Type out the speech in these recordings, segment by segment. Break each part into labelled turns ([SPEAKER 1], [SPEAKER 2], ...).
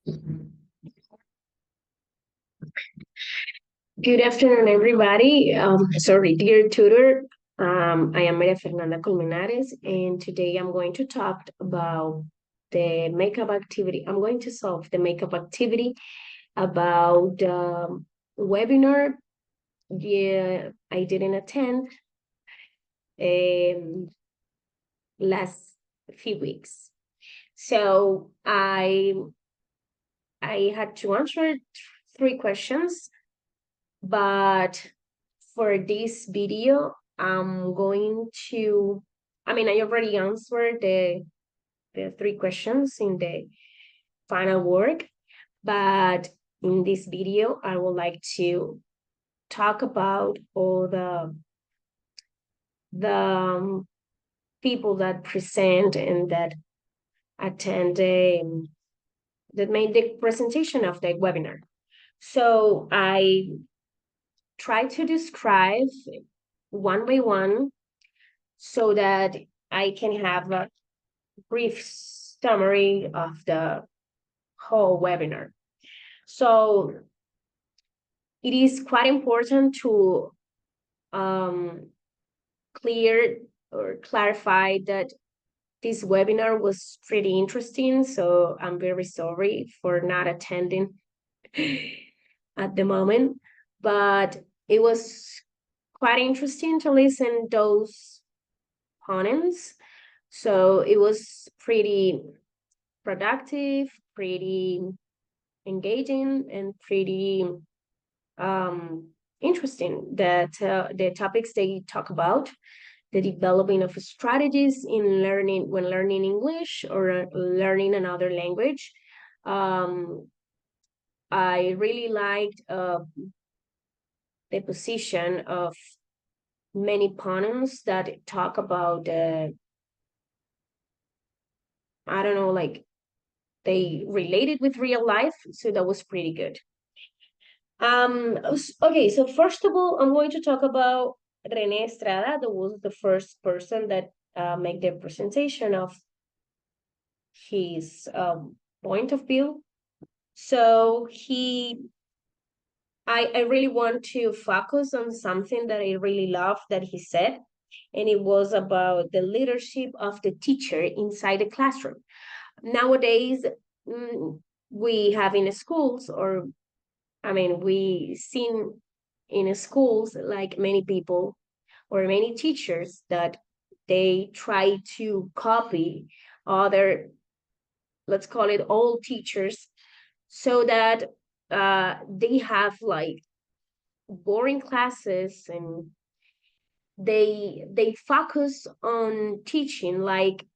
[SPEAKER 1] Good afternoon, everybody. Sorry, dear tutor. I am Maria Fernanda Colmenares, and today I'm going to talk about the makeup activity. I'm going to solve the makeup activity about webinar. Yeah, I didn't attend um, last few weeks. So I had to answer three questions, but for this video, I'm going to, I already answered the three questions in the final work, but in this video, I would like to talk about all the people that present and that attend that made the presentation of the webinar. So I try to describe one by one so that I can have a brief summary of the whole webinar. So it is quite important to um, clear or clarify that this webinar was pretty interesting. So I'm very sorry for not attending at the moment, but it was quite interesting to listen those ponents. So it was pretty productive, pretty engaging, and pretty interesting that the topics they talk about, the developing of strategies in learning when learning English or learning another language. Um, I really liked the position of many ponents that talk about I don't know, like they related with real life, so that was pretty good. Okay, so first of all, I'm going to talk about Rene Estrada, that was the first person that made the presentation of his point of view. So I really want to focus on something that I really love that he said, and it was about the leadership of the teacher inside the classroom. Nowadays, we have in schools, or we seen in schools like many people or many teachers that they try to copy other, let's call it old teachers, so that they have like boring classes, and they focus on teaching like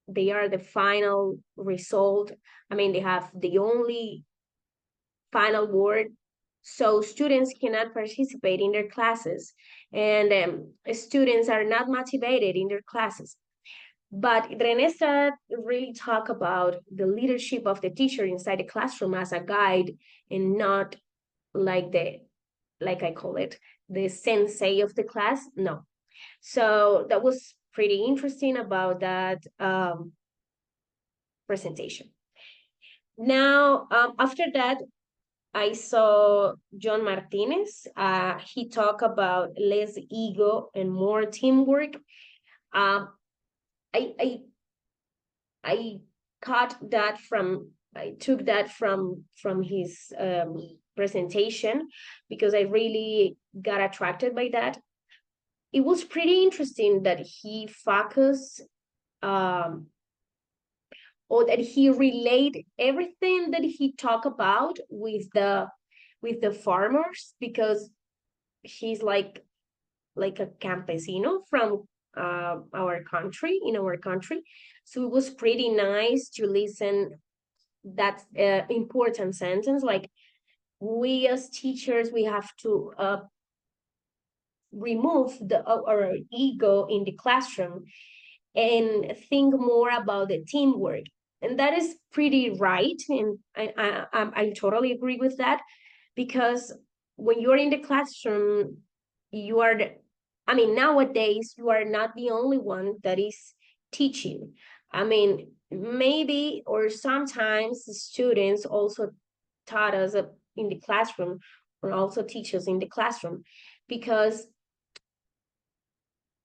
[SPEAKER 1] they are the final result. They have the only final word, so students cannot participate in their classes, and students are not motivated in their classes. But Renessa really talk about the leadership of the teacher inside the classroom as a guide, and not like like I call it, the sensei of the class. No. So that was pretty interesting about that presentation. Now, after that, I saw John Martinez. He talked about less ego and more teamwork. Um, I I I caught that from I took that from his presentation, because I really got attracted by that. It was pretty interesting that he focused um, or that he relate everything that he talked about with the farmers, because he's like a campesino from our country, in our country. So it was pretty nice to listen that important sentence, like we as teachers, we have to remove our ego in the classroom and think more about the teamwork. And that is pretty right, and I totally agree with that, because when you're in the classroom, you are nowadays you are not the only one that is teaching. maybe, or sometimes the students also taught us in the classroom, or also teach us in the classroom, because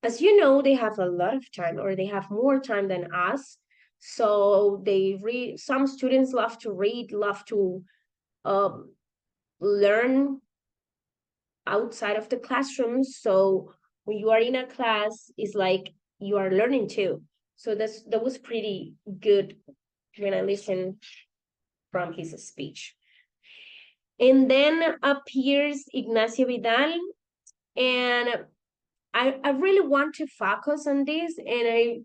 [SPEAKER 1] as you know, they have a lot of time, or they have more time than us. So they read, some students love to read, love to um, learn outside of the classroom. So when you are in a class, it's like you are learning too. So that was pretty good when I listened from his speech. And then appears Ignacio Vidal, and I really want to focus on this, and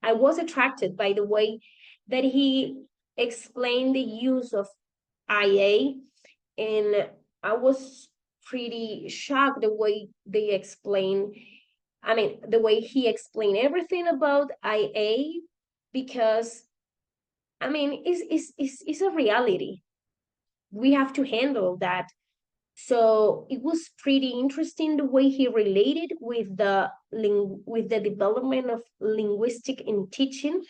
[SPEAKER 1] I was attracted by the way that he explained the use of IA, and I was pretty shocked the way they explain. I mean, the way he explained everything about IA, because I mean, it's a reality. We have to handle that. So it was pretty interesting the way he related with the development of linguistic in teaching.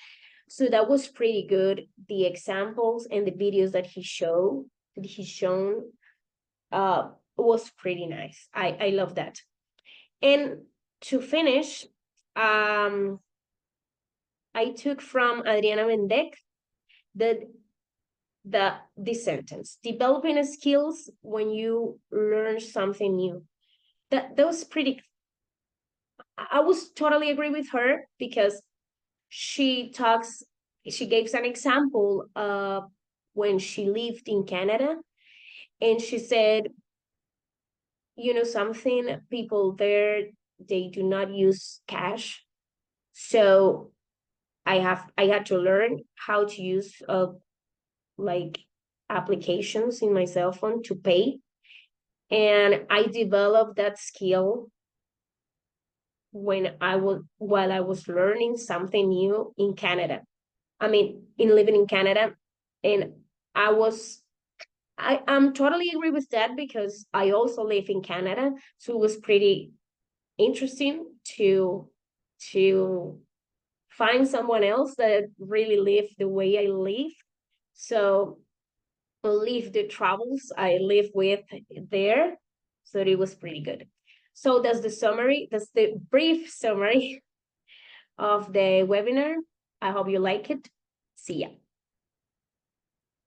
[SPEAKER 1] So that was pretty good. The examples and the videos that he shown was pretty nice. I love that. And to finish, um I took from Adriana Mendek the this sentence: developing skills when you learn something new. That was pretty, I was totally agree with her, because she talks, she gives an example when she lived in Canada, and she said, you know something, people there, they do not use cash. So I had to learn how to use like applications in my cell phone to pay, and I developed that skill when I was while I was learning something new in Canada. I mean, in living in Canada, and I was I'm totally agree with that, because I also live in Canada, so it was pretty interesting to find someone else that really live the way I live. So live the travels I live with there. So it was pretty good. So that's the summary. That's the brief summary of the webinar. I hope you like it. See ya.